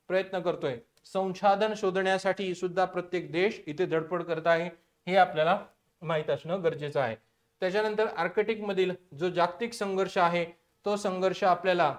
प्रयत्न करतोय. संसाधन शोधण्यासाठी सुद्धा प्रत्येक देश इथे धडपड करत आहे, हे आपल्याला माहित असणं गरजेचं आहे. त्याच्यानंतर आर्कटिक मधील जो जागतिक संघर्ष आहे तो संघर्ष आपल्याला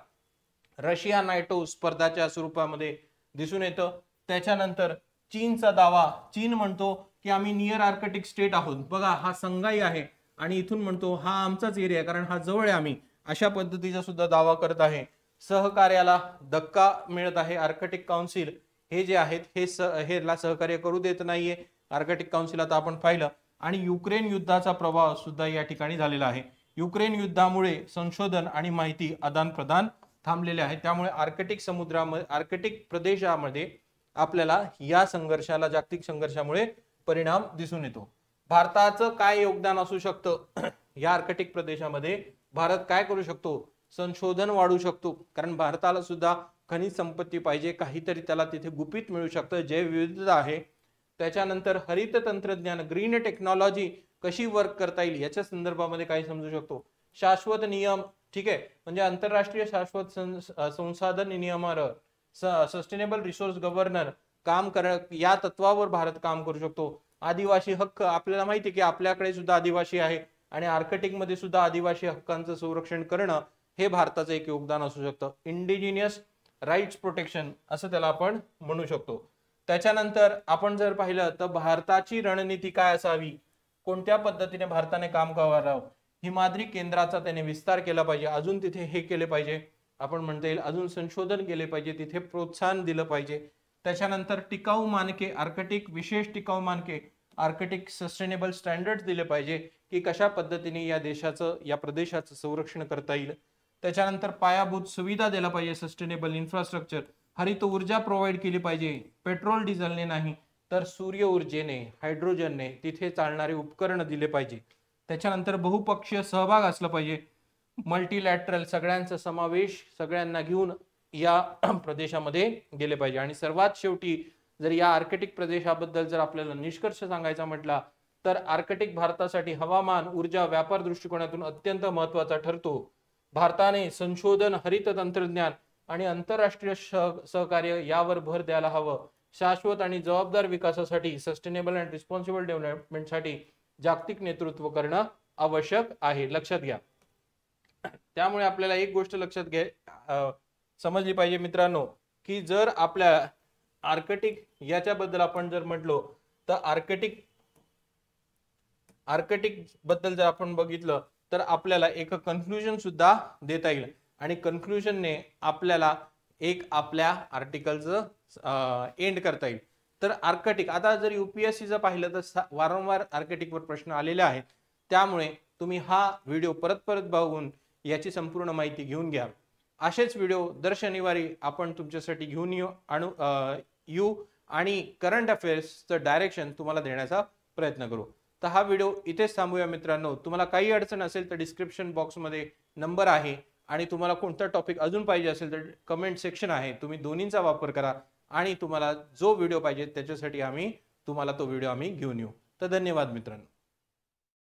रशिया नायटो स्पर्धाच्या स्वरूपामध्ये दिसून येतं. त्याच्यानंतर चीनचा दावा, चीन म्हणतो की आम्ही नियर आर्कटिक स्टेट आहोत, बघा हा संघाई आहे, आणि इथून म्हणतो हा आमचाच एरिया कारण हा जवळ आहे आम्ही, अशा पद्धतीचा सुद्धा दावा करत आहे. सहकार्याला धक्का मिळत आहे. आर्कटिक काउन्सिल हे जे आहेत हे सहकार्य करू देत नाहीये आर्कटिक काउन्सिल, आता आपण पाहिलं. आणि युक्रेन युद्धाचा प्रभाव सुद्धा या ठिकाणी झालेला आहे. युक्रेन युद्धामुळे संशोधन आणि माहिती आदान प्रदान थांबलेले आहे. त्यामुळे आर्कटिक समुद्रामध्ये, आर्कटिक प्रदेशामध्ये आपल्याला या संघर्षाला, जागतिक संघर्षामुळे परिणाम दिसून येतो. भारताचं काय योगदान असू शकतं या आर्कटिक प्रदेशामध्ये, भारत काय करू शकतो, संशोधन वाढवू शकतो, कारण भारताला सुद्धा खनिज संपत्ती पाहिजे, काहीतरी त्याला तिथे गुपित मिळू शकतं, जैवविविधता आहे. त्याच्यानंतर हरित तंत्रज्ञान, ग्रीन टेक्नॉलॉजी कशी वर्क करता येईल याच्या संदर्भामध्ये काही समजू शकतो. शाश्वत नियम, ठीक आहे, म्हणजे आंतरराष्ट्रीय शाश्वत संसाधन नियमावर, सस्टेनेबल रिसोर्स गव्हर्नर काम या तत्वावर भारत काम करू शकतो. आदिवासी हक्क, आपल्याला माहिती आहे की आपल्याकडे सुद्धा आदिवासी आहे आणि आर्कटिक मध्ये सुद्धा आदिवासी हक्कांचं संरक्षण करणं हे भारताचं एक योगदान असू शकतं. इंडिजिनियस राईट्स प्रोटेक्शन असं त्याला आपण म्हणू शकतो. त्याच्यानंतर आपण जर पाहिलं तर भारताची रणनीती काय असावी, कोणत्या पद्धतीने भारताने काम करावं, हिमाद्री केंद्राचा त्याने विस्तार केला पाहिजे, अजून तिथे हे केले पाहिजे, आपण म्हणता येईल अजून संशोधन केले पाहिजे, तिथे प्रोत्साहन दिलं पाहिजे. त्याच्यानंतर टिकाऊ मानके, आर्कटिक विशेष टिकाऊ मानके, आर्कटिक सस्टेनेबल स्टँडर्ड्स दिले पाहिजे की कशा पद्धतीने या देशाचं, या प्रदेशाचं संरक्षण करता येईल. त्याच्यानंतर पायाभूत सुविधा दिला पाहिजे, सस्टेनेबल इन्फ्रास्ट्रक्चर, हरित ऊर्जा प्रोव्हाइड केली पाहिजे, पेट्रोल डिझेलने नाही तर सूर्य ऊर्जेने, हायड्रोजनने तिथे चालणारे उपकरण दिले पाहिजे. त्याच्यानंतर बहुपक्षीय सहभाग असला पाहिजे, मल्टीलॅटरल, सगळ्यांचा समावेश, सगळ्यांना घेऊन या प्रदेशामध्ये गेले पाहिजे. आणि सर्वात शेवटी जर या आर्कटिक प्रदेशाबद्दल जर आपल्याला निष्कर्ष सांगायचा म्हटला तर आर्कटिक भारतासाठी हवामान, ऊर्जा, व्यापार दृष्टिकोनातून अत्यंत महत्वाचा ठरतो. भारताने संशोधन, हरित तंत्रज्ञान आणि आंतरराष्ट्रीय सहकार्य यावर भर द्यायला हवं. शाश्वत आणि जबाबदार विकासासाठी, सस्टेनेबल अँड रिस्पॉन्सिबल डेव्हलपमेंटसाठी जागतिक नेतृत्व करणं आवश्यक आहे, लक्षात घ्या. त्यामुळे आपल्याला एक गोष्ट लक्षात समजली पाहिजे मित्रांनो, की जर आपल्या आर्कटिक याच्याबद्दल आपण जर म्हटलो तर आर्कटिक बद्दल जर आपण बघितलं तर आपल्याला एक कन्क्लुजन सुद्धा देता येईल आणि कन्क्लुजनने आपल्याला एक आपल्या आर्टिकलचं एंड करता येईल. तर आर्कटिक, आता जर UPSCचं पाहिलं तर वारंवार आर्कटिकवर प्रश्न आलेले आहेत, त्यामुळे तुम्ही हा व्हिडिओ परत बघून याची संपूर्ण माहिती घेऊन घ्या. असेच व्हिडिओ दर शनिवारी आपण तुमच्यासाठी घेऊन येऊ आणि करंट अफेअर्सचं डायरेक्शन तुम्हाला देण्याचा प्रयत्न करू. तर हा व्हिडिओ इथेच थांबूया मित्रांनो. तुम्हाला काही अडचण असेल तर डिस्क्रिप्शन बॉक्समध्ये नंबर आहे आणि तुम्हाला कोणता टॉपिक अजून पाहिजे असेल तर कमेंट सेक्शन आहे, तुम्ही दोन्हींचा वापर करा आणि तुम्हाला जो व्हिडिओ पाहिजे त्याच्यासाठी तुम्हाला तो व्हिडिओ आम्ही घेऊन येऊ. तर धन्यवाद मित्रांनो.